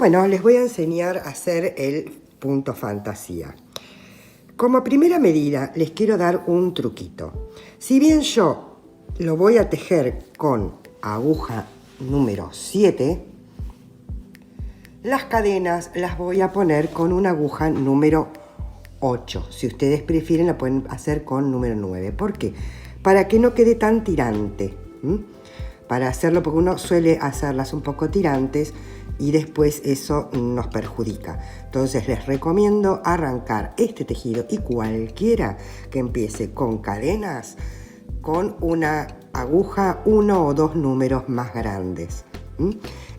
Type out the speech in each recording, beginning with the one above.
Bueno, les voy a enseñar a hacer el punto fantasía. Como primera medida les quiero dar un truquito. Si bien yo lo voy a tejer con aguja número 7, las cadenas las voy a poner con una aguja número 8. Si ustedes prefieren la pueden hacer con número 9. ¿Por qué? Para que no quede tan tirante. Para hacerlo, porque uno suele hacerlas un poco tirantes y después eso nos perjudica. Entonces les recomiendo arrancar este tejido y cualquiera que empiece con cadenas con una aguja 1 o 2 números más grandes.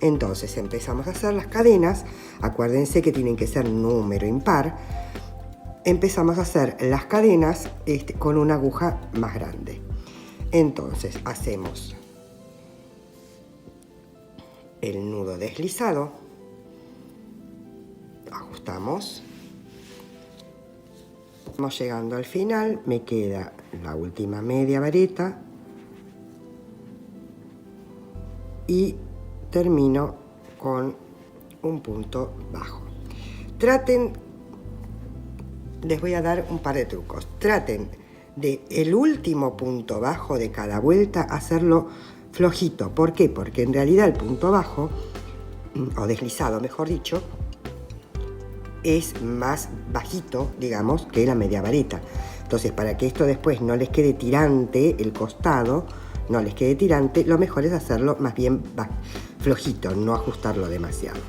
Entonces empezamos a hacer las cadenas. Acuérdense que tienen que ser número impar. Empezamos a hacer las cadenas con una aguja más grande. Entonces hacemos el nudo deslizado, ajustamos, vamos llegando al final, me queda la última media vareta y termino con un punto bajo. Traten, les voy a dar un par de trucos. Traten de el último punto bajo de cada vuelta hacerlo flojito. ¿Por qué? Porque en realidad el punto bajo, o deslizado mejor dicho, es más bajito, digamos, que la media vareta. Entonces, para que esto después no les quede tirante, el costado no les quede tirante, lo mejor es hacerlo más bien flojito, no ajustarlo demasiado.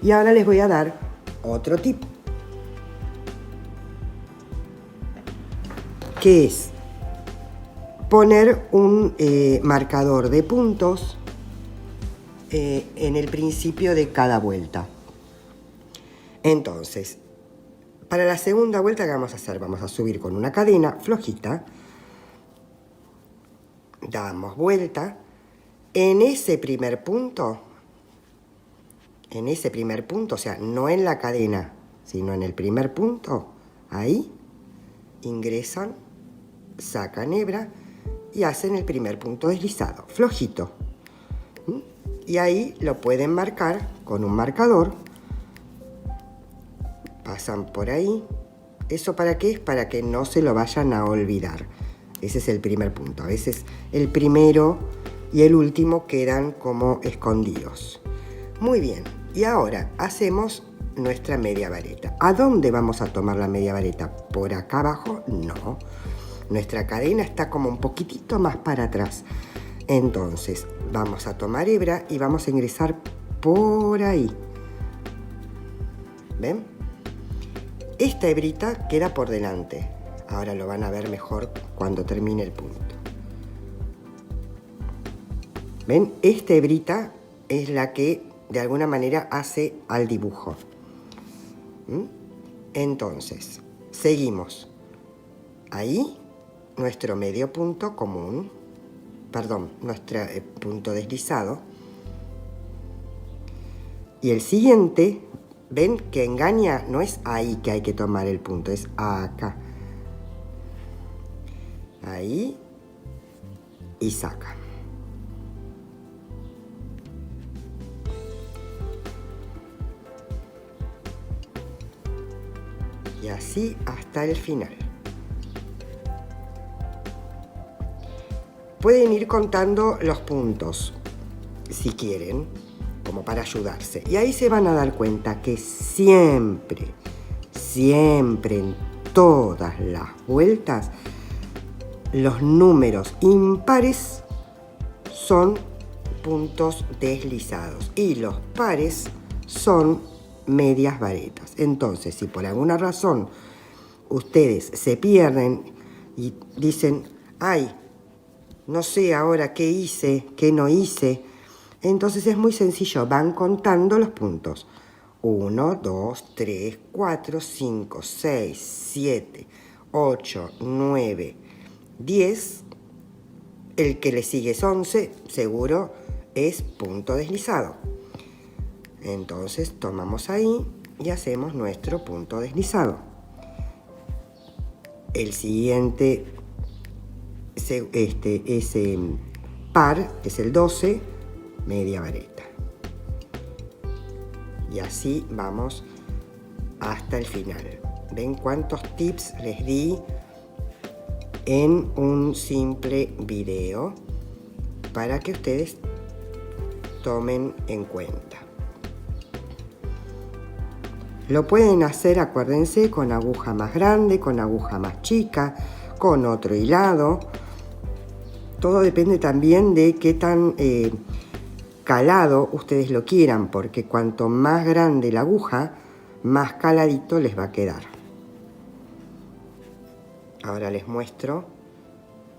Y ahora les voy a dar otro tip, que es poner un marcador de puntos en el principio de cada vuelta. Entonces, para la segunda vuelta, ¿qué vamos a hacer? Vamos a subir con una cadena flojita, damos vuelta, en ese primer punto, o sea, no en la cadena, sino en el primer punto, ahí ingresan, sacan hebra y hacen el primer punto deslizado, flojito. Y ahí lo pueden marcar con un marcador. Pasan por ahí. ¿Eso para qué? Es para que no se lo vayan a olvidar. Ese es el primer punto. A veces el primero y el último quedan como escondidos. Muy bien. Y ahora hacemos nuestra media vareta. ¿A dónde vamos a tomar la media vareta? ¿Por acá abajo? No. Nuestra cadena está como un poquitito más para atrás. Entonces vamos a tomar hebra y vamos a ingresar por ahí. ¿Ven? Esta hebrita queda por delante. Ahora lo van a ver mejor cuando termine el punto. ¿Ven? Esta hebrita es la que de alguna manera hace al dibujo. Entonces, seguimos. Ahí nuestro medio punto común, nuestro punto deslizado. Y el siguiente, ven que engaña, no es ahí que hay que tomar el punto, es acá. Ahí y saca. Y así hasta el final. Pueden ir contando los puntos, si quieren, como para ayudarse. Y ahí se van a dar cuenta que siempre, en todas las vueltas, los números impares son puntos deslizados y los pares son medias varetas. Entonces, si por alguna razón ustedes se pierden y dicen, ay, no sé ahora qué hice, qué no hice, entonces es muy sencillo, van contando los puntos. 1, 2, 3, 4, 5, 6, 7, 8, 9, 10. El que le sigue es 11, seguro es punto deslizado. Entonces tomamos ahí y hacemos nuestro punto deslizado. El siguiente ese par es el 12, media vareta. Y así vamos hasta el final. ¿Ven cuántos tips les di en un simple video para que ustedes tomen en cuenta? Lo pueden hacer, acuérdense, con aguja más grande, con aguja más chica, con otro hilado. Todo depende también de qué tan calado ustedes lo quieran, porque cuanto más grande la aguja, más caladito les va a quedar. Ahora les muestro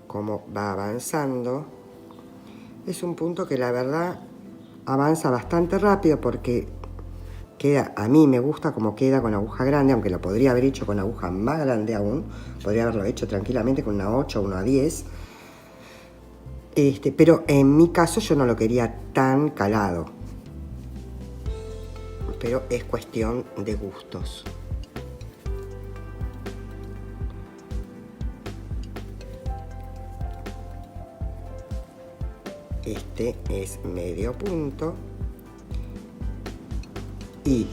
cómo va avanzando. Es un punto que la verdad avanza bastante rápido porque queda, a mí me gusta como queda con aguja grande, aunque lo podría haber hecho con aguja más grande aún. Podría haberlo hecho tranquilamente con una 8 o una 10. Pero en mi caso yo no lo quería tan calado. Pero es cuestión de gustos. Este es medio punto. Y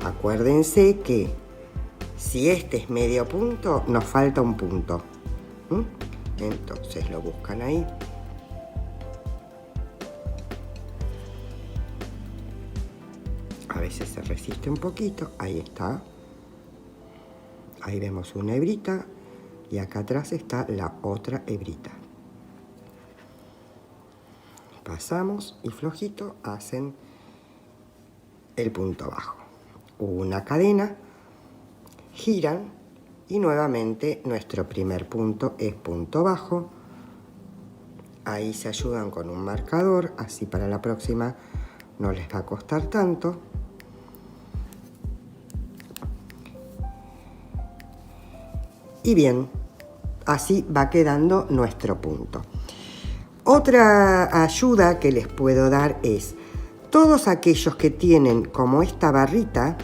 acuérdense que si este es medio punto, nos falta un punto. Entonces lo buscan ahí. A veces se resiste un poquito. Ahí está. Ahí vemos una hebrita. Y acá atrás está la otra hebrita. Pasamos y flojito hacen el punto bajo. Una cadena, giran y nuevamente nuestro primer punto es punto bajo. Ahí se ayudan con un marcador, así para la próxima no les va a costar tanto. Y bien, así va quedando nuestro punto. Otra ayuda que les puedo dar es, todos aquellos que tienen como esta barrita,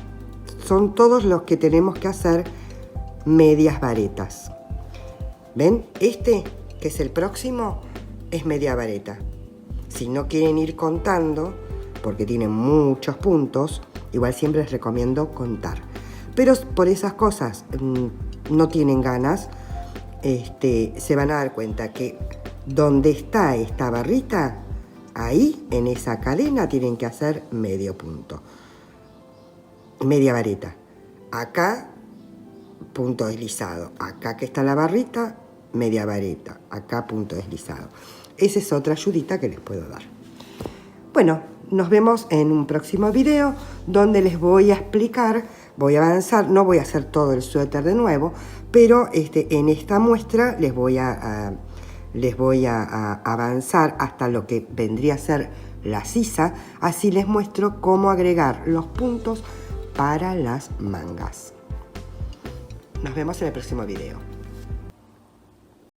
son todos los que tenemos que hacer medias varetas. ¿Ven? Este, que es el próximo, es media vareta. Si no quieren ir contando, porque tienen muchos puntos, igual siempre les recomiendo contar. Pero por esas cosas no tienen ganas, se van a dar cuenta que donde está esta barrita, ahí en esa cadena tienen que hacer medio punto, media vareta. Acá punto deslizado, acá que está la barrita, media vareta, acá punto deslizado. Esa es otra ayudita que les puedo dar. Bueno, nos vemos en un próximo video donde les voy a explicar, voy a avanzar, no voy a hacer todo el suéter de nuevo, pero en esta muestra les voy a avanzar hasta lo que vendría a ser la sisa, así les muestro cómo agregar los puntos para las mangas. Nos vemos en el próximo video.